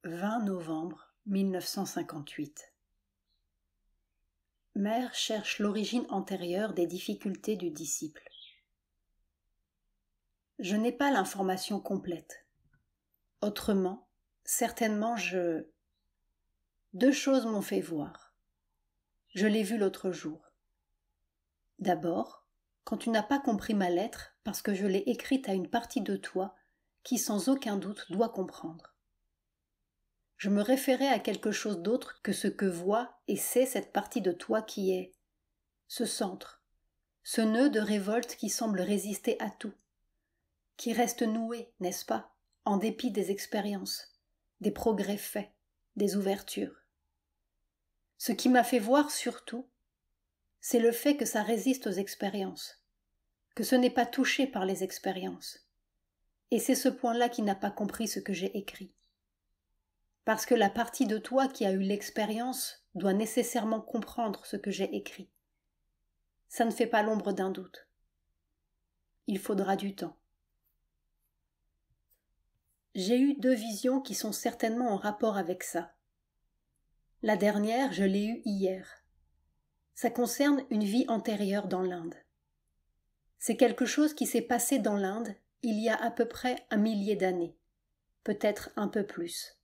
20 novembre 1958. Mère cherche l'origine antérieure des difficultés du disciple. Je n'ai pas l'information complète. Autrement, certainement Deux choses m'ont fait voir. Je l'ai vu l'autre jour. D'abord, quand tu n'as pas compris ma lettre parce que je l'ai écrite à une partie de toi qui sans aucun doute doit comprendre. Je me référais à quelque chose d'autre que ce que voit et sait cette partie de toi qui est ce centre, ce nœud de révolte qui semble résister à tout, qui reste noué, n'est-ce pas, en dépit des expériences, des progrès faits, des ouvertures. Ce qui m'a fait voir surtout, c'est le fait que ça résiste aux expériences, que ce n'est pas touché par les expériences. Et c'est ce point-là qui n'a pas compris ce que j'ai écrit. Parce que la partie de toi qui a eu l'expérience doit nécessairement comprendre ce que j'ai écrit. Ça ne fait pas l'ombre d'un doute. Il faudra du temps. J'ai eu 2 visions qui sont certainement en rapport avec ça. La dernière, je l'ai eue hier. Ça concerne une vie antérieure dans l'Inde. C'est quelque chose qui s'est passé dans l'Inde il y a à peu près 1 millier d'années, peut-être un peu plus.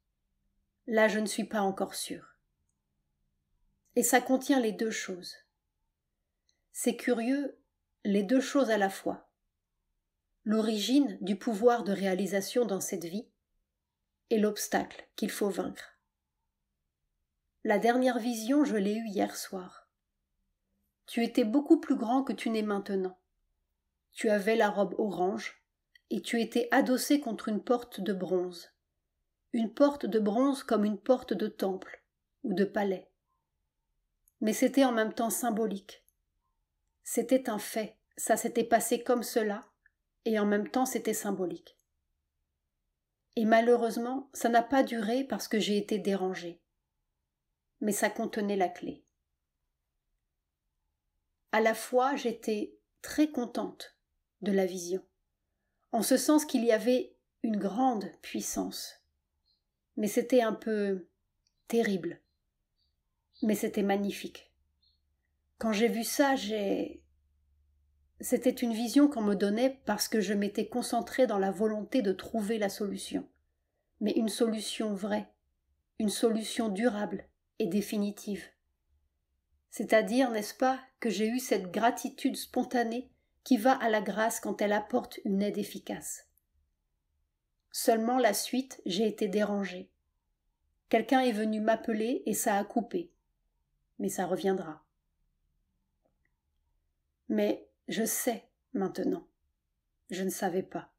Là, je ne suis pas encore sûre. Et ça contient les 2 choses. C'est curieux, les 2 choses à la fois. L'origine du pouvoir de réalisation dans cette vie et l'obstacle qu'il faut vaincre. La dernière vision, je l'ai eue hier soir. Tu étais beaucoup plus grand que tu n'es maintenant. Tu avais la robe orange et tu étais adossé contre une porte de bronze. Une porte de bronze comme une porte de temple ou de palais. Mais c'était en même temps symbolique. C'était un fait, ça s'était passé comme cela, et en même temps c'était symbolique. Et malheureusement, ça n'a pas duré parce que j'ai été dérangée. Mais ça contenait la clé. À la fois, j'étais très contente de la vision, en ce sens qu'il y avait une grande puissance. Mais c'était un peu terrible. Mais c'était magnifique. Quand j'ai vu ça, C'était une vision qu'on me donnait parce que je m'étais concentrée dans la volonté de trouver la solution. Mais une solution vraie, une solution durable et définitive. C'est-à-dire, n'est-ce pas, que j'ai eu cette gratitude spontanée qui va à la grâce quand elle apporte une aide efficace. Seulement la suite, j'ai été dérangée. Quelqu'un est venu m'appeler et ça a coupé. Mais ça reviendra. Mais je sais maintenant. Je ne savais pas.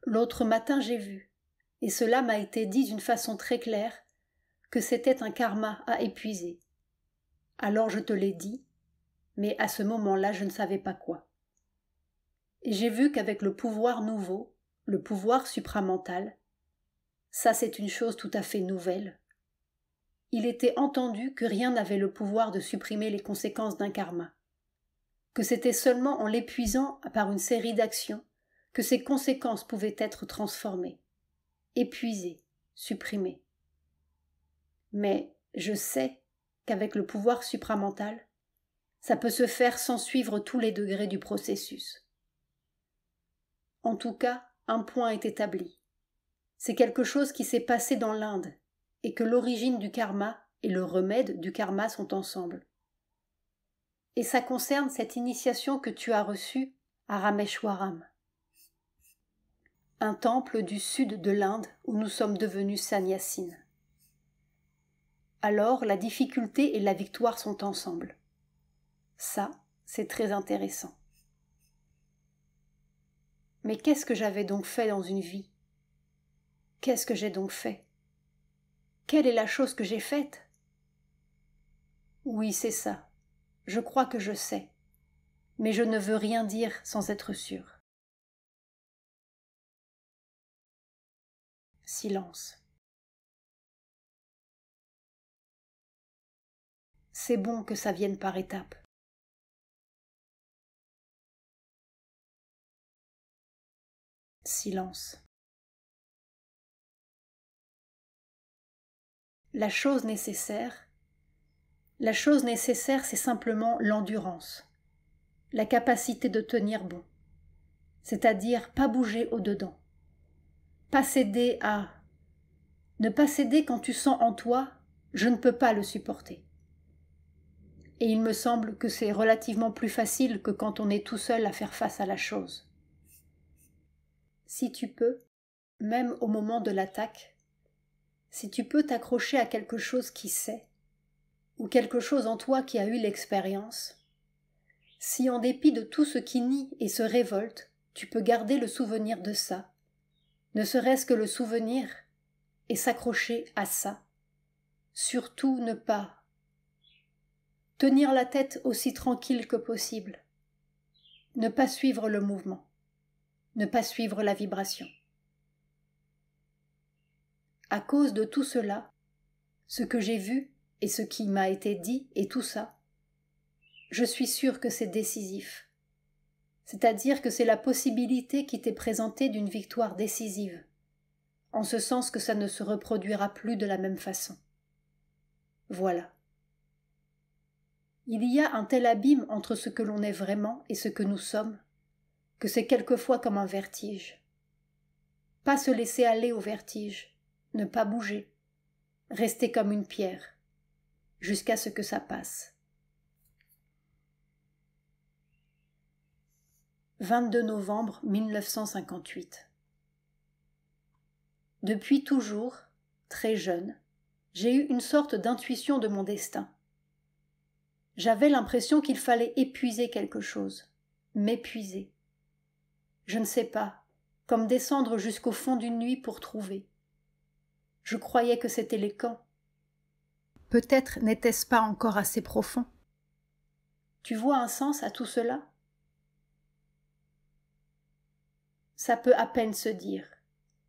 L'autre matin j'ai vu, et cela m'a été dit d'une façon très claire, que c'était un karma à épuiser. Alors je te l'ai dit, mais à ce moment-là je ne savais pas quoi. Et j'ai vu qu'avec le pouvoir nouveau, le pouvoir supramental, ça c'est une chose tout à fait nouvelle, il était entendu que rien n'avait le pouvoir de supprimer les conséquences d'un karma, que c'était seulement en l'épuisant par une série d'actions que ces conséquences pouvaient être transformées, épuisées, supprimées. Mais je sais qu'avec le pouvoir supramental, ça peut se faire sans suivre tous les degrés du processus. En tout cas, un point est établi. C'est quelque chose qui s'est passé dans l'Inde, et que l'origine du karma et le remède du karma sont ensemble. Et ça concerne cette initiation que tu as reçue à Rameshwaram, un temple du sud de l'Inde où nous sommes devenus sannyasines. Alors la difficulté et la victoire sont ensemble. Ça, c'est très intéressant. Mais qu'est-ce que j'avais donc fait dans une vie ? Qu'est-ce que j'ai donc fait ? Quelle est la chose que j'ai faite ? Oui, c'est ça. Je crois que je sais. Mais je ne veux rien dire sans être sûre. Silence. C'est bon que ça vienne par étapes. Silence. la chose nécessaire, c'est simplement l'endurance, la capacité de tenir bon, c'est-à-dire pas bouger au-dedans, pas céder à... Ne pas céder quand tu sens en toi « je ne peux pas le supporter ». Et il me semble que c'est relativement plus facile que quand on est tout seul à faire face à la chose. Si tu peux, même au moment de l'attaque, si tu peux t'accrocher à quelque chose qui sait, ou quelque chose en toi qui a eu l'expérience, si en dépit de tout ce qui nie et se révolte, tu peux garder le souvenir de ça, ne serait-ce que le souvenir, et s'accrocher à ça, surtout ne pas tenir la tête aussi tranquille que possible, ne pas suivre le mouvement, ne pas suivre la vibration. À cause de tout cela, ce que j'ai vu et ce qui m'a été dit et tout ça, je suis sûre que c'est décisif. C'est-à-dire que c'est la possibilité qui t'est présentée d'une victoire décisive, en ce sens que ça ne se reproduira plus de la même façon. Voilà. Il y a un tel abîme entre ce que l'on est vraiment et ce que nous sommes, que c'est quelquefois comme un vertige. Pas se laisser aller au vertige, ne pas bouger, rester comme une pierre, jusqu'à ce que ça passe. 22 novembre 1958. Depuis toujours, très jeune, j'ai eu une sorte d'intuition de mon destin. J'avais l'impression qu'il fallait épuiser quelque chose, m'épuiser. Je ne sais pas, comme descendre jusqu'au fond d'une nuit pour trouver. Je croyais que c'était les camps. Peut-être n'était-ce pas encore assez profond. Tu vois un sens à tout cela ? Ça peut à peine se dire.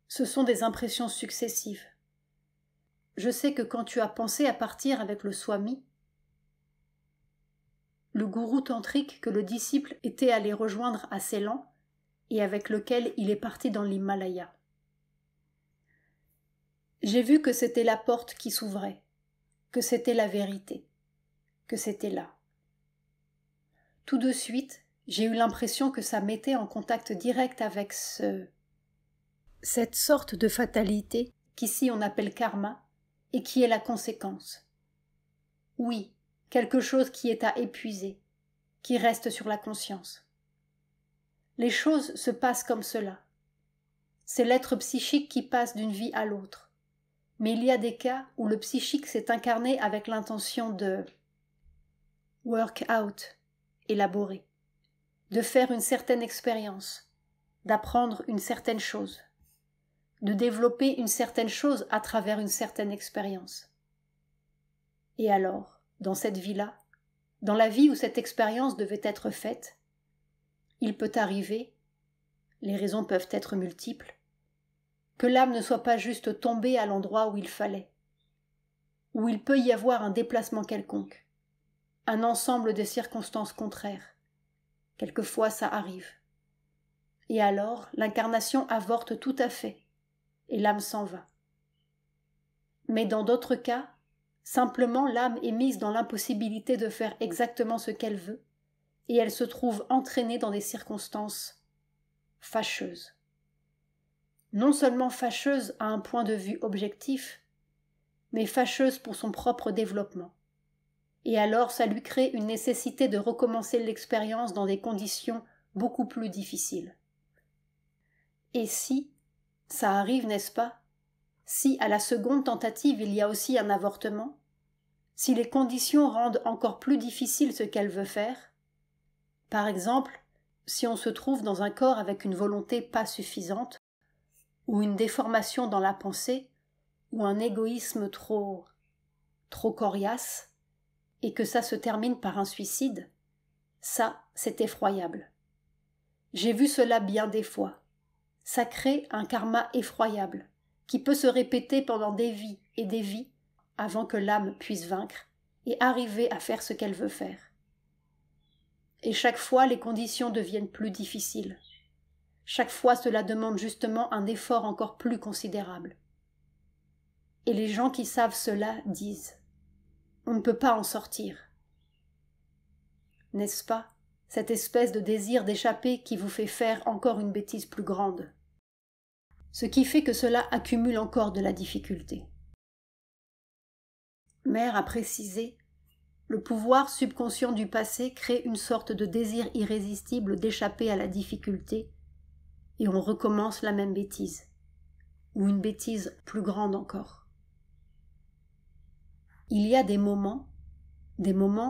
Ce sont des impressions successives. Je sais que quand tu as pensé à partir avec le Swami, le gourou tantrique que le disciple était allé rejoindre à Ceylan et avec lequel il est parti dans l'Himalaya. J'ai vu que c'était la porte qui s'ouvrait, que c'était la vérité, que c'était là. Tout de suite, j'ai eu l'impression que ça mettait en contact direct avec cette sorte de fatalité qu'ici on appelle karma et qui est la conséquence. Oui, quelque chose qui est à épuiser, qui reste sur la conscience. Les choses se passent comme cela. C'est l'être psychique qui passe d'une vie à l'autre. Mais il y a des cas où le psychique s'est incarné avec l'intention de work out, élaborer, de faire une certaine expérience, d'apprendre une certaine chose, de développer une certaine chose à travers une certaine expérience. Et alors, dans cette vie-là, dans la vie où cette expérience devait être faite, il peut arriver, les raisons peuvent être multiples, que l'âme ne soit pas juste tombée à l'endroit où il fallait, où il peut y avoir un déplacement quelconque, un ensemble de circonstances contraires. Quelquefois ça arrive. Et alors l'incarnation avorte tout à fait, et l'âme s'en va. Mais dans d'autres cas, simplement l'âme est mise dans l'impossibilité de faire exactement ce qu'elle veut, et elle se trouve entraînée dans des circonstances fâcheuses. Non seulement fâcheuse à un point de vue objectif, mais fâcheuse pour son propre développement. Et alors ça lui crée une nécessité de recommencer l'expérience dans des conditions beaucoup plus difficiles. Et si, ça arrive, n'est-ce pas, si à la seconde tentative il y a aussi un avortement, si les conditions rendent encore plus difficile ce qu'elle veut faire, par exemple, si on se trouve dans un corps avec une volonté pas suffisante, ou une déformation dans la pensée, ou un égoïsme trop coriace, et que ça se termine par un suicide, ça, c'est effroyable. J'ai vu cela bien des fois. Ça crée un karma effroyable, qui peut se répéter pendant des vies et des vies, avant que l'âme puisse vaincre et arriver à faire ce qu'elle veut faire. Et chaque fois, les conditions deviennent plus difficiles. Chaque fois, cela demande justement un effort encore plus considérable. Et les gens qui savent cela disent « On ne peut pas en sortir ». N'est-ce pas, cette espèce de désir d'échapper qui vous fait faire encore une bêtise plus grande? Ce qui fait que cela accumule encore de la difficulté. Mère a précisé, le pouvoir subconscient du passé crée une sorte de désir irrésistible d'échapper à la difficulté, et on recommence la même bêtise, ou une bêtise plus grande encore. Il y a des moments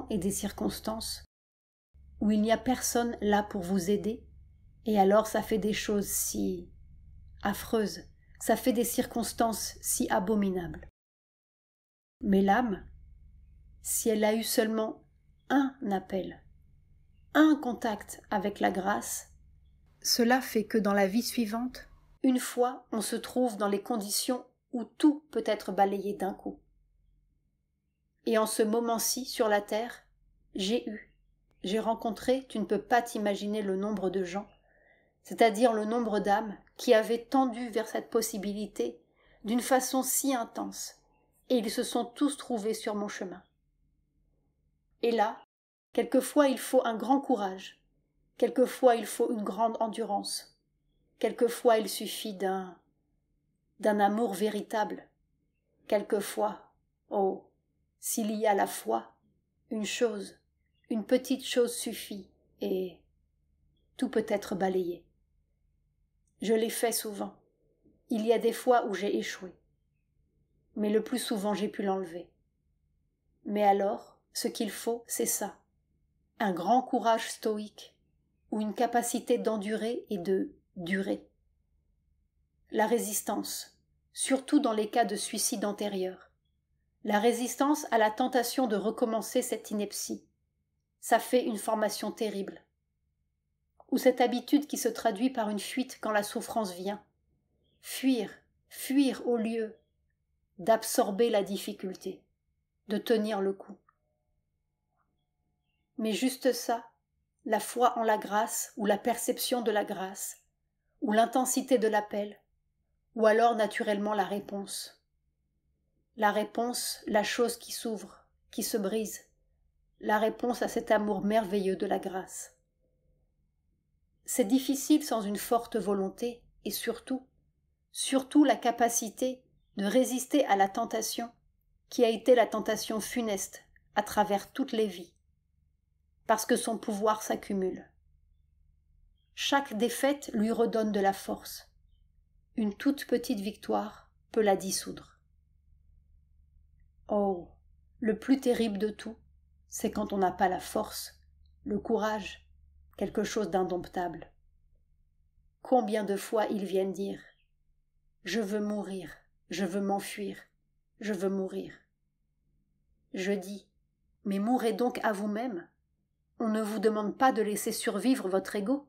et des circonstances où il n'y a personne là pour vous aider, et alors ça fait des choses si affreuses, ça fait des circonstances si abominables. Mais l'âme, si elle a eu seulement un appel, un contact avec la grâce, cela fait que dans la vie suivante, une fois, on se trouve dans les conditions où tout peut être balayé d'un coup. Et en ce moment-ci, sur la terre, j'ai rencontré, tu ne peux pas t'imaginer le nombre de gens, c'est-à-dire le nombre d'âmes qui avaient tendu vers cette possibilité d'une façon si intense, et ils se sont tous trouvés sur mon chemin. Et là, quelquefois il faut un grand courage, quelquefois il faut une grande endurance, quelquefois il suffit d'un amour véritable, quelquefois, oh, s'il y a la foi, une petite chose suffit, et tout peut être balayé. Je l'ai fait souvent. Il y a des fois où j'ai échoué. Mais le plus souvent j'ai pu l'enlever. Mais alors, ce qu'il faut, c'est ça. Un grand courage stoïque, ou une capacité d'endurer et de durer. La résistance, surtout dans les cas de suicide antérieur. La résistance à la tentation de recommencer cette ineptie. Ça fait une formation terrible. Ou cette habitude qui se traduit par une fuite quand la souffrance vient. Fuir au lieu d'absorber la difficulté, de tenir le coup. Mais juste ça, la foi en la grâce ou la perception de la grâce, ou l'intensité de l'appel, ou alors naturellement la réponse. La réponse, la chose qui s'ouvre, qui se brise, la réponse à cet amour merveilleux de la grâce. C'est difficile sans une forte volonté et surtout la capacité de résister à la tentation qui a été la tentation funeste à travers toutes les vies, parce que son pouvoir s'accumule. Chaque défaite lui redonne de la force. Une toute petite victoire peut la dissoudre. Oh, le plus terrible de tout, c'est quand on n'a pas la force, le courage, quelque chose d'indomptable. Combien de fois ils viennent dire « Je veux mourir, je veux m'enfuir, je veux mourir ». Je dis « Mais mourrez donc à vous-même. On ne vous demande pas de laisser survivre votre ego.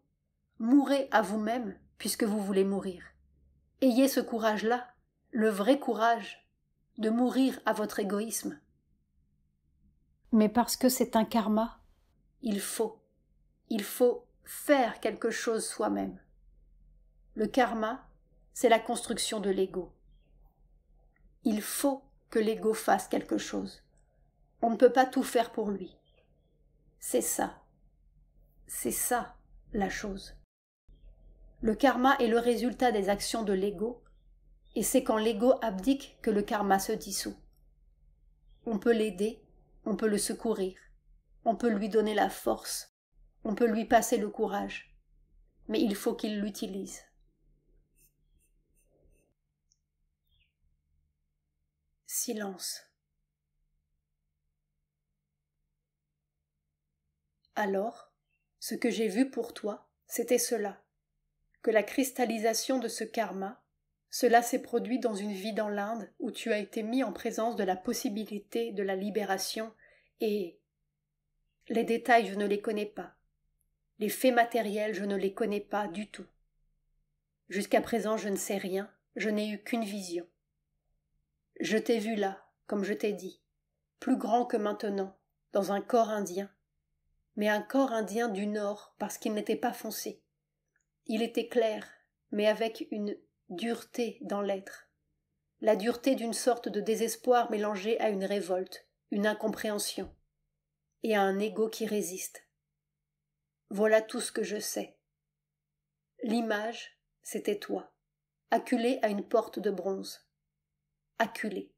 Mourrez à vous-même puisque vous voulez mourir. Ayez ce courage-là, le vrai courage, de mourir à votre égoïsme. Mais parce que c'est un karma, il faut faire quelque chose soi-même. Le karma, c'est la construction de l'ego. Il faut que l'ego fasse quelque chose. On ne peut pas tout faire pour lui. C'est ça la chose. Le karma est le résultat des actions de l'ego, et c'est quand l'ego abdique que le karma se dissout. On peut l'aider, on peut le secourir, on peut lui donner la force, on peut lui passer le courage, mais il faut qu'il l'utilise. Silence. Alors, ce que j'ai vu pour toi, c'était cela, que la cristallisation de ce karma, cela s'est produit dans une vie dans l'Inde où tu as été mis en présence de la possibilité de la libération et... Les détails, je ne les connais pas. Les faits matériels, je ne les connais pas du tout. Jusqu'à présent, je ne sais rien, je n'ai eu qu'une vision. Je t'ai vu là, comme je t'ai dit, plus grand que maintenant, dans un corps indien, mais un corps indien du Nord parce qu'il n'était pas foncé. Il était clair, mais avec une dureté dans l'être. la dureté d'une sorte de désespoir mélangé à une révolte, une incompréhension, et à un ego qui résiste. Voilà tout ce que je sais. L'image, c'était toi, acculé à une porte de bronze. Acculé.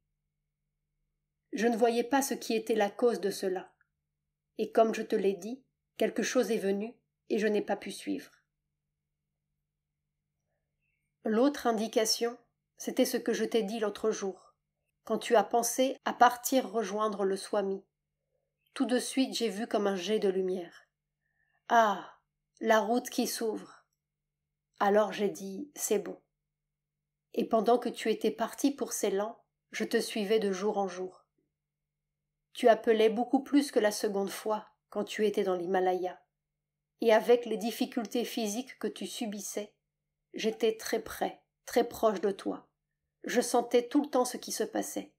Je ne voyais pas ce qui était la cause de cela. Et comme je te l'ai dit, quelque chose est venu et je n'ai pas pu suivre. L'autre indication, c'était ce que je t'ai dit l'autre jour, quand tu as pensé à partir rejoindre le Swami. Tout de suite j'ai vu comme un jet de lumière. Ah, la route qui s'ouvre. Alors j'ai dit, c'est bon. Et pendant que tu étais parti pour Ceylan, je te suivais de jour en jour. Tu appelais beaucoup plus que la seconde fois, quand tu étais dans l'Himalaya. Et avec les difficultés physiques que tu subissais, j'étais très près, très proche de toi. Je sentais tout le temps ce qui se passait.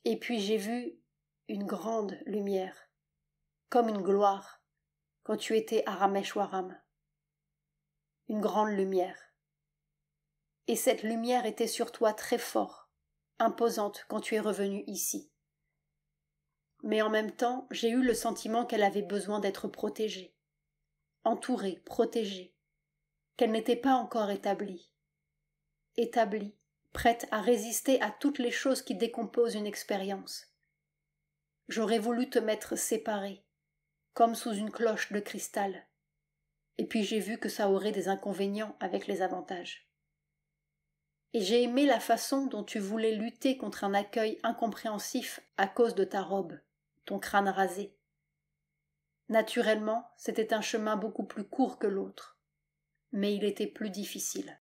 Et puis j'ai vu une grande lumière, comme une gloire, quand tu étais à Rameshwaram. Une grande lumière. Et cette lumière était sur toi très fort, imposante quand tu es revenu ici. Mais en même temps, j'ai eu le sentiment qu'elle avait besoin d'être protégée, entourée, protégée, qu'elle n'était pas encore établie, prête à résister à toutes les choses qui décomposent une expérience. J'aurais voulu te mettre séparée, comme sous une cloche de cristal, et puis j'ai vu que ça aurait des inconvénients avec les avantages. Et j'ai aimé la façon dont tu voulais lutter contre un accueil incompréhensif à cause de ta robe, ton crâne rasé. Naturellement, c'était un chemin beaucoup plus court que l'autre, mais il était plus difficile.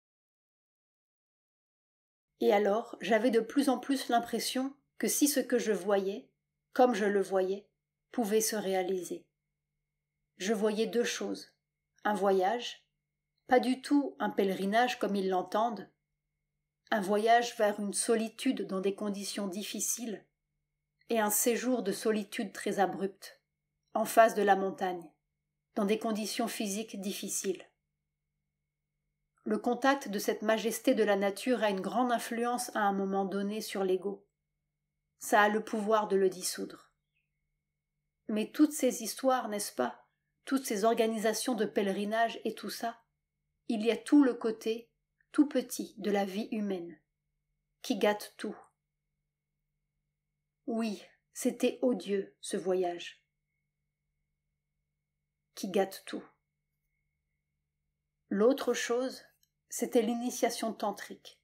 Et alors, j'avais de plus en plus l'impression que si ce que je voyais, comme je le voyais, pouvait se réaliser. Je voyais deux choses, un voyage, pas du tout un pèlerinage comme ils l'entendent, un voyage vers une solitude dans des conditions difficiles, et un séjour de solitude très abrupte, en face de la montagne, dans des conditions physiques difficiles. Le contact de cette majesté de la nature a une grande influence à un moment donné sur l'ego. Ça a le pouvoir de le dissoudre. Mais toutes ces histoires, n'est-ce pas, toutes ces organisations de pèlerinage et tout ça, il y a tout le côté, tout petit, de la vie humaine, qui gâte tout. Oui, c'était odieux, ce voyage, qui gâte tout. L'autre chose, c'était l'initiation tantrique.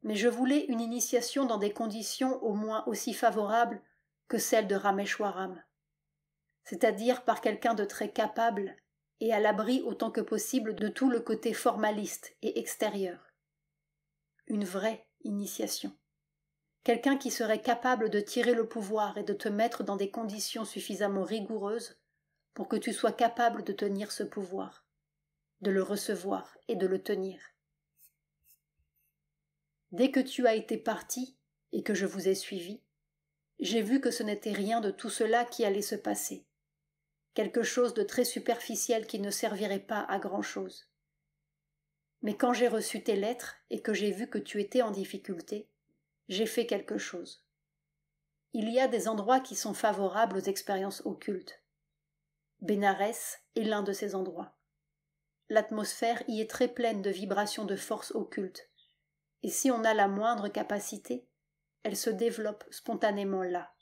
Mais je voulais une initiation dans des conditions au moins aussi favorables que celles de Rameshwaram, c'est-à-dire par quelqu'un de très capable et à l'abri autant que possible de tout le côté formaliste et extérieur. Une vraie initiation. Quelqu'un qui serait capable de tirer le pouvoir et de te mettre dans des conditions suffisamment rigoureuses pour que tu sois capable de tenir ce pouvoir, de le recevoir et de le tenir. Dès que tu as été parti et que je vous ai suivi, j'ai vu que ce n'était rien de tout cela qui allait se passer. Quelque chose de très superficiel qui ne servirait pas à grand-chose. Mais quand j'ai reçu tes lettres et que j'ai vu que tu étais en difficulté, j'ai fait quelque chose. Il y a des endroits qui sont favorables aux expériences occultes. Bénarès est l'un de ces endroits. L'atmosphère y est très pleine de vibrations de force occulte, et si on a la moindre capacité, elle se développe spontanément là.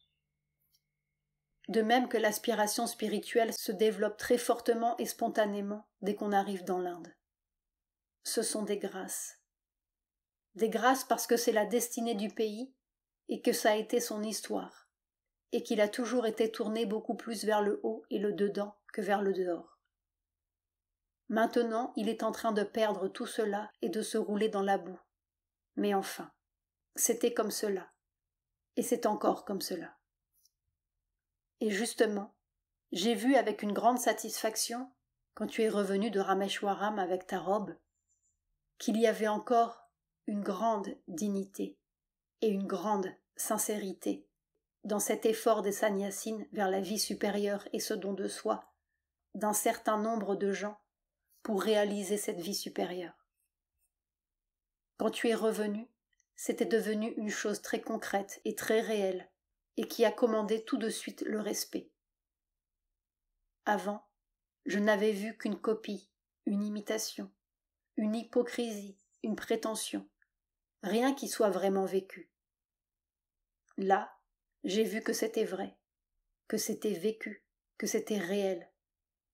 De même que l'aspiration spirituelle se développe très fortement et spontanément dès qu'on arrive dans l'Inde. Ce sont des grâces. Des grâces parce que c'est la destinée du pays et que ça a été son histoire, et qu'il a toujours été tourné beaucoup plus vers le haut et le dedans que vers le dehors. Maintenant, il est en train de perdre tout cela et de se rouler dans la boue. Mais enfin, c'était comme cela, et c'est encore comme cela. Et justement, j'ai vu avec une grande satisfaction, quand tu es revenu de Rameshwaram avec ta robe, qu'il y avait encore une grande dignité et une grande sincérité dans cet effort des sannyasines vers la vie supérieure et ce don de soi d'un certain nombre de gens pour réaliser cette vie supérieure. Quand tu es revenu, c'était devenu une chose très concrète et très réelle, et qui a commandé tout de suite le respect. Avant, je n'avais vu qu'une copie, une imitation, une hypocrisie, une prétention, rien qui soit vraiment vécu. Là, j'ai vu que c'était vrai, que c'était vécu, que c'était réel,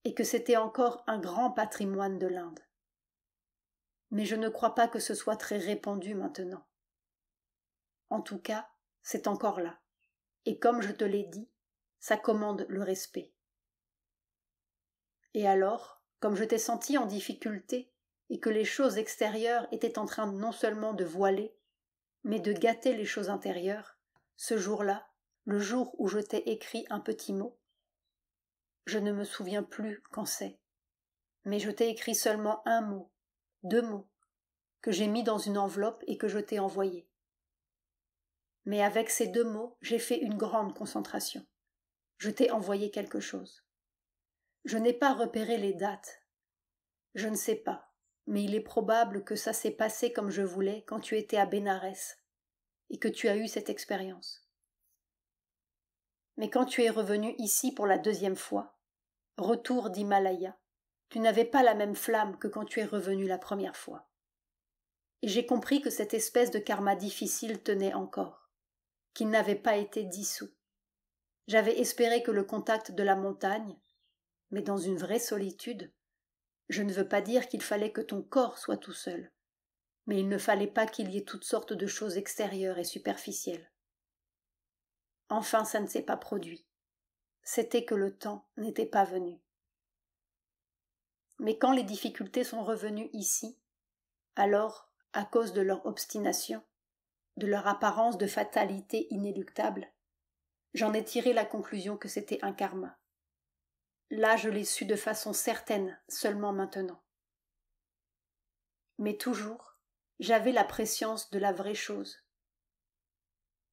et que c'était encore un grand patrimoine de l'Inde. Mais je ne crois pas que ce soit très répandu maintenant. En tout cas, c'est encore là, et comme je te l'ai dit, ça commande le respect. Et alors, comme je t'ai senti en difficulté, et que les choses extérieures étaient en train non seulement de voiler, mais de gâter les choses intérieures, ce jour-là, le jour où je t'ai écrit un petit mot, je ne me souviens plus quand c'est, mais je t'ai écrit seulement un mot, 2 mots, que j'ai mis dans une enveloppe et que je t'ai envoyé. Mais avec ces 2 mots, j'ai fait une grande concentration. Je t'ai envoyé quelque chose. Je n'ai pas repéré les dates. Je ne sais pas, mais il est probable que ça s'est passé comme je voulais quand tu étais à Bénarès et que tu as eu cette expérience. Mais quand tu es revenu ici pour la 2e fois, retour d'Himalaya, tu n'avais pas la même flamme que quand tu es revenu la première fois. Et j'ai compris que cette espèce de karma difficile tenait encore, qu'il n'avait pas été dissous. J'avais espéré que le contact de la montagne, mais dans une vraie solitude, je ne veux pas dire qu'il fallait que ton corps soit tout seul, mais il ne fallait pas qu'il y ait toutes sortes de choses extérieures et superficielles. Enfin, ça ne s'est pas produit. C'était que le temps n'était pas venu. Mais quand les difficultés sont revenues ici, alors, à cause de leur obstination, de leur apparence de fatalité inéluctable, j'en ai tiré la conclusion que c'était un karma. Là, je l'ai su de façon certaine seulement maintenant. Mais toujours, j'avais la prescience de la vraie chose.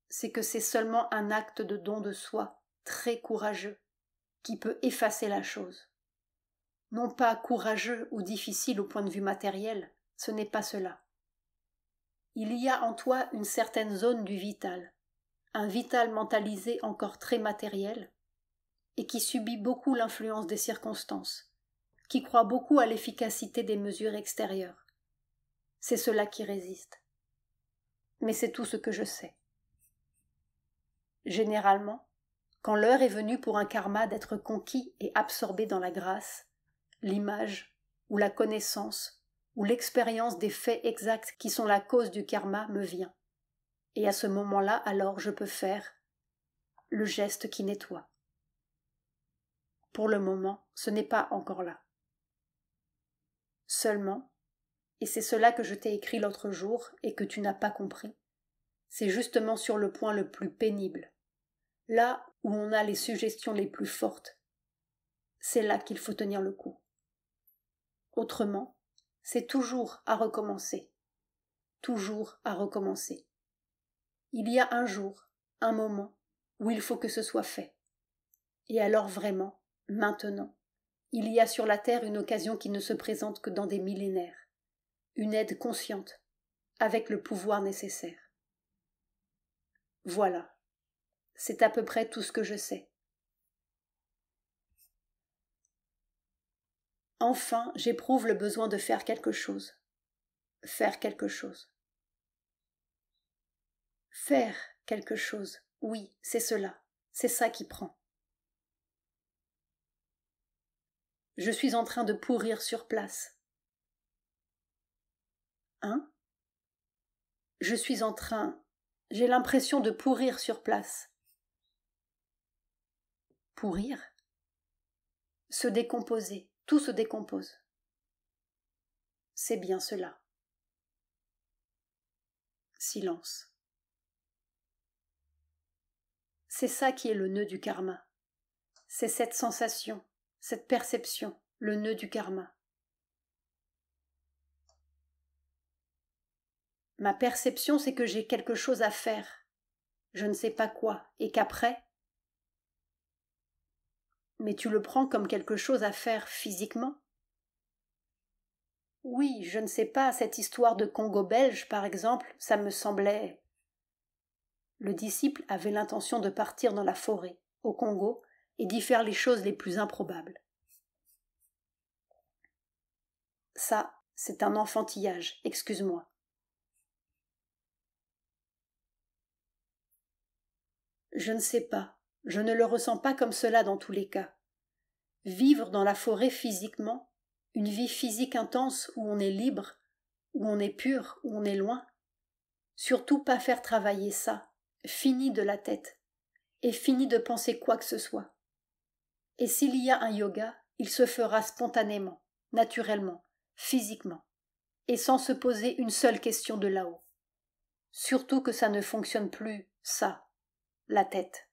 C'est que c'est seulement un acte de don de soi, très courageux, qui peut effacer la chose. Non pas courageux ou difficile au point de vue matériel, ce n'est pas cela. Il y a en toi une certaine zone du vital, un vital mentalisé encore très matériel, et qui subit beaucoup l'influence des circonstances, qui croit beaucoup à l'efficacité des mesures extérieures. C'est cela qui résiste. Mais c'est tout ce que je sais. Généralement, quand l'heure est venue pour un karma d'être conquis et absorbé dans la grâce, l'image, ou la connaissance, ou l'expérience des faits exacts qui sont la cause du karma me vient. Et à ce moment-là, alors je peux faire le geste qui nettoie. Pour le moment, ce n'est pas encore là. Seulement, et c'est cela que je t'ai écrit l'autre jour et que tu n'as pas compris, c'est justement sur le point le plus pénible, là où on a les suggestions les plus fortes. C'est là qu'il faut tenir le coup. Autrement, c'est toujours à recommencer. Toujours à recommencer. Il y a un jour, un moment, où il faut que ce soit fait. Et alors vraiment, maintenant, il y a sur la terre une occasion qui ne se présente que dans des millénaires. Une aide consciente, avec le pouvoir nécessaire. Voilà. C'est à peu près tout ce que je sais. Enfin, j'éprouve le besoin de faire quelque chose. Faire quelque chose. Faire quelque chose, oui, c'est cela. C'est ça qui prend. Je suis en train de pourrir sur place. Hein ? Je suis en train... J'ai l'impression de pourrir sur place. Pourrir ? Se décomposer, tout se décompose. C'est bien cela. Silence. C'est ça qui est le nœud du karma. C'est cette sensation, cette perception, le nœud du karma. Ma perception, c'est que j'ai quelque chose à faire. Je ne sais pas quoi, et qu'après... Mais tu le prends comme quelque chose à faire physiquement ? Oui, je ne sais pas, cette histoire de Congo belge, par exemple, ça me semblait. Le disciple avait l'intention de partir dans la forêt, au Congo, et d'y faire les choses les plus improbables. Ça, c'est un enfantillage, excuse-moi. Je ne sais pas, je ne le ressens pas comme cela dans tous les cas. Vivre dans la forêt physiquement, une vie physique intense où on est libre, où on est pur, où on est loin, surtout pas faire travailler ça, fini de la tête, et fini de penser quoi que ce soit. Et s'il y a un yoga, il se fera spontanément, naturellement, physiquement, et sans se poser une seule question de là-haut. Surtout que ça ne fonctionne plus, ça, la tête.